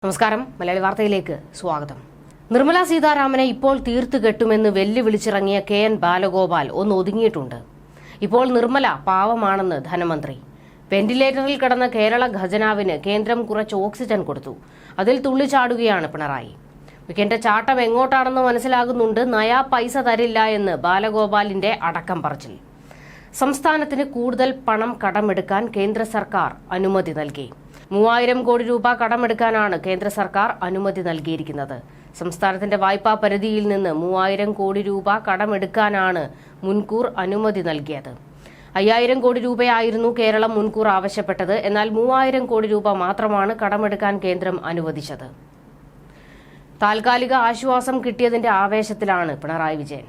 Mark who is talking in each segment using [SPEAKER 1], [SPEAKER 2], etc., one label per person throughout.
[SPEAKER 1] നമസ്കാരം. മലയാളി വാർത്തയിലേക്ക് സ്വാഗതം. നിർമ്മല സീതാരാമനെ ഇപ്പോൾ തീർത്തു കെട്ടുമെന്ന് വെല്ലുവിളിച്ചിറങ്ങിയ കെ.എൻ. ബാലഗോപാൽ ഒന്ന് ഒതുങ്ങിയിട്ടുണ്ട്. ഇപ്പോൾ നിർമ്മല പാവമാണെന്ന് ധനമന്ത്രി. വെന്റിലേറ്ററിൽ കിടന്ന കേരള ഖജനാവിന് കേന്ദ്രം കുറച്ച് ഓക്സിജൻ കൊടുത്തു. അതിൽ തുള്ളിച്ചാടുകയാണ് പിണറായി. വിക്കന്റെ ചാട്ടം എങ്ങോട്ടാണെന്ന് മനസ്സിലാകുന്നുണ്ട്. നയാ പൈസ തരില്ല എന്ന് ബാലഗോപാലിന്റെ അടക്കം പറച്ചിൽ. സംസ്ഥാനത്തിന് കൂടുതൽ പണം കടമെടുക്കാൻ കേന്ദ്ര സർക്കാർ അനുമതി നൽകി. 3000 കോടി രൂപ കടമെടുക്കാനാണ് കേന്ദ്ര സർക്കാർ അനുമതി നൽകിയിരിക്കുന്നത്. സംസ്ഥാനത്തിന്റെ വായ്പാ പരിധിയിൽ നിന്ന് 3000 കോടി രൂപ കടമെടുക്കാനാണ് മുൻകൂർ അനുമതി നൽകിയത്. 5000 കോടി രൂപയായിരുന്നു കേരളം മുൻകൂർ ആവശ്യപ്പെട്ടത്. എന്നാൽ 3000 കോടി രൂപ മാത്രമാണ് കടമെടുക്കാൻ കേന്ദ്രം അനുവദിച്ചത്. താൽക്കാലിക ആശ്വാസം കിട്ടിയതിന്റെ ആവേശത്തിലാണ് പിണറായി വിജയൻ.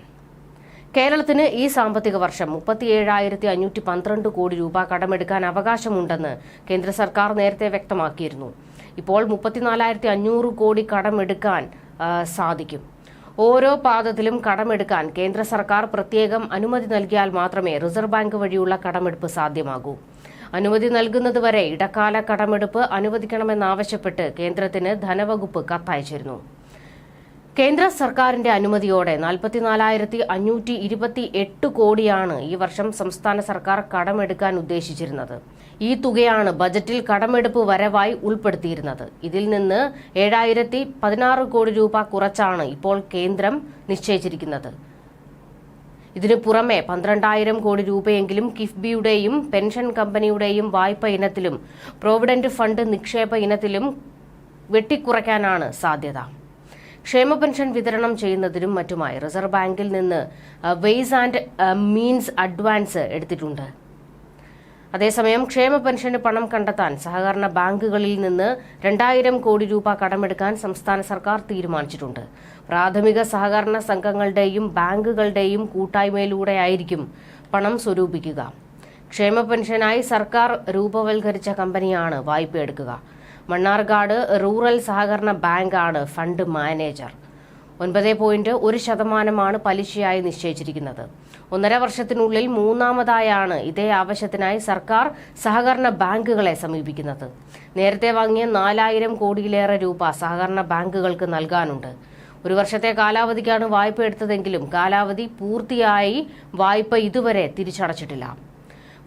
[SPEAKER 1] കേരളത്തിന് ഈ സാമ്പത്തിക വർഷം 37,512 കോടി രൂപ കടമെടുക്കാൻ അവകാശമുണ്ടെന്ന് കേന്ദ്ര സർക്കാർ നേരത്തെ വ്യക്തമാക്കിയിരുന്നു. ഇപ്പോൾ 34,500 കോടി കടമെടുക്കാൻ സാധിക്കും. ഓരോ പാദത്തിലും കടമെടുക്കാൻ കേന്ദ്ര സർക്കാർ പ്രത്യേകം അനുമതി നൽകിയാൽ മാത്രമേ റിസർവ് ബാങ്ക് വഴിയുള്ള കടമെടുപ്പ് സാധ്യമാകൂ. അനുമതി നൽകുന്നതുവരെ ഇടക്കാല കടമെടുപ്പ് അനുവദിക്കണമെന്നാവശ്യപ്പെട്ട് കേന്ദ്രത്തിന് ധനവകുപ്പ് കത്തയച്ചിരുന്നു. കേന്ദ്ര സർക്കാരിന്റെ അനുമതിയോടെ 44,528 കോടിയാണ് ഈ വർഷം സംസ്ഥാന സർക്കാർ കടമെടുക്കാൻ ഉദ്ദേശിച്ചിരുന്നത്. ഈ തുകയാണ് ബജറ്റിൽ കടമെടുപ്പ് വരവായി ഉൾപ്പെടുത്തിയിരുന്നത്. ഇതിൽ നിന്ന് 7,016 കോടി രൂപ കുറച്ചാണ് ഇപ്പോൾ കേന്ദ്രം നിശ്ചയിച്ചിരിക്കുന്നത്. ഇതിനു പുറമെ 12,000 കോടി രൂപയെങ്കിലും കിഫ്ബിയുടെയും പെൻഷൻ കമ്പനിയുടെയും വായ്പ ഇനത്തിലും പ്രോവിഡന്റ് ഫണ്ട് നിക്ഷേപ ഇനത്തിലും വെട്ടിക്കുറയ്ക്കാനാണ് സാധ്യത. ക്ഷേമ പെൻഷൻ വിതരണം ചെയ്യുന്നതിനും മറ്റുമായി റിസർവ് ബാങ്കിൽ നിന്ന് വെയ്സ് ആൻഡ് മീൻസ് അഡ്വാൻസ് എടുത്തിട്ടുണ്ട്. അതേസമയം ക്ഷേമ പെൻഷന് പണം കണ്ടെത്താൻ സഹകരണ ബാങ്കുകളിൽ നിന്ന് 2,000 കോടി രൂപ കടമെടുക്കാൻ സംസ്ഥാന സർക്കാർ തീരുമാനിച്ചിട്ടുണ്ട്. പ്രാഥമിക സഹകരണ സംഘങ്ങളുടെയും ബാങ്കുകളുടെയും കൂട്ടായ്മയിലൂടെയായിരിക്കും പണം സ്വരൂപിക്കുക. ക്ഷേമ പെൻഷനായി സർക്കാർ രൂപവൽക്കരിച്ച കമ്പനിയാണ് വായ്പയെടുക്കുക. മണ്ണാർക്കാട് റൂറൽ സഹകരണ ബാങ്കാണ് ഫണ്ട് മാനേജർ. 9.1% പലിശയായി നിശ്ചയിച്ചിരിക്കുന്നത്. 1.5 വർഷത്തിനുള്ളിൽ മൂന്നാമതായാണ് ഇതേ ആവശ്യത്തിനായി സർക്കാർ സഹകരണ ബാങ്കുകളെ സമീപിക്കുന്നത്. നേരത്തെ വാങ്ങിയ 4,000 കോടിയിലേറെ രൂപ സഹകരണ ബാങ്കുകൾക്ക് നൽകാനുണ്ട്. 1 വർഷത്തെ കാലാവധിക്കാണ് വായ്പ എടുത്തതെങ്കിലും കാലാവധി പൂർത്തിയായി വായ്പ ഇതുവരെ തിരിച്ചടച്ചിട്ടില്ല.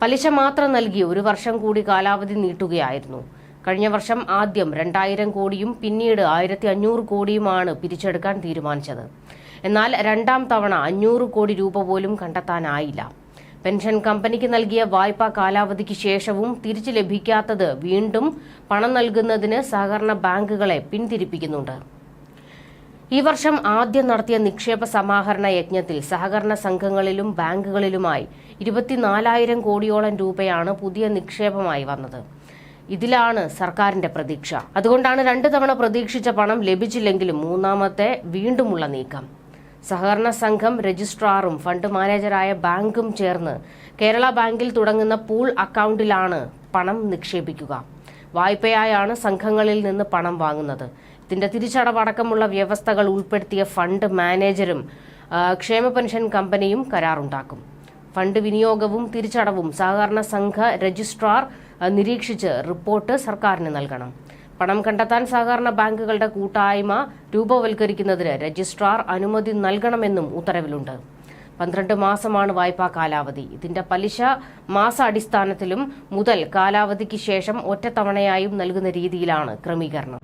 [SPEAKER 1] പലിശ മാത്രം നൽകി 1 വർഷം കൂടി കാലാവധി നീട്ടുകയായിരുന്നു. കഴിഞ്ഞ വർഷം ആദ്യം 2,000 കോടിയും പിന്നീട് 1,500 കോടിയുമാണ് പിരിച്ചെടുക്കാൻ തീരുമാനിച്ചത്. എന്നാൽ രണ്ടാം തവണ 500 കോടി രൂപ പോലും കണ്ടെത്താനായില്ല. പെൻഷൻ കമ്പനിക്ക് നൽകിയ വായ്പാ കാലാവധിക്ക് ശേഷവും തിരിച്ചു ലഭിക്കാത്തത് വീണ്ടും പണം നൽകുന്നതിന് സഹകരണ ബാങ്കുകളെ പിന്തിരിപ്പിക്കുന്നുണ്ട്. ഈ വർഷം ആദ്യം നടത്തിയ നിക്ഷേപ സമാഹരണ യജ്ഞത്തിൽ സഹകരണ സംഘങ്ങളിലും ബാങ്കുകളിലുമായി 24,000 കോടിയോളം രൂപയാണ് പുതിയ നിക്ഷേപമായി വന്നത്. ഇതിലാണ് സർക്കാരിന്റെ പ്രതീക്ഷ. അതുകൊണ്ടാണ് 2 തവണ പ്രതീക്ഷിച്ച പണം ലഭിച്ചില്ലെങ്കിലും മൂന്നാമത്തെ വീണ്ടുമുള്ള നീക്കം. സഹകരണ സംഘം രജിസ്ട്രാറും ഫണ്ട് മാനേജറായ ബാങ്കും ചേർന്ന് കേരള ബാങ്കിൽ തുടങ്ങുന്ന പൂൾ അക്കൗണ്ടിലാണ് പണം നിക്ഷേപിക്കുക. വായ്പയായാണ് സംഘങ്ങളിൽ നിന്ന് പണം വാങ്ങുന്നത്. ഇതിന്റെ തിരിച്ചടവടക്കമുള്ള വ്യവസ്ഥകൾ ഉൾപ്പെടുത്തിയ ഫണ്ട് മാനേജരും ക്ഷേമ പെൻഷൻ കമ്പനിയും കരാറുണ്ടാക്കും. ഫണ്ട് വിനിയോഗവും തിരിച്ചടവും സഹകരണ സംഘ രജിസ്ട്രാർ നിരീക്ഷിച്ച് റിപ്പോർട്ട് സർക്കാരിന് നൽകണം. പണം കണ്ടെത്താൻ സഹകരണ ബാങ്കുകളുടെ കൂട്ടായ്മ രൂപവൽക്കരിക്കുന്നതിന് രജിസ്ട്രാർ അനുമതി നൽകണമെന്നും ഉത്തരവിലുണ്ട്. 12 മാസമാണ് വായ്പാ കാലാവധി. ഇതിന്റെ പലിശ മാസാടിസ്ഥാനത്തിലും മുതൽ കാലാവധിക്ക് ശേഷം ഒറ്റത്തവണയായും നൽകുന്ന രീതിയിലാണ് ക്രമീകരണം.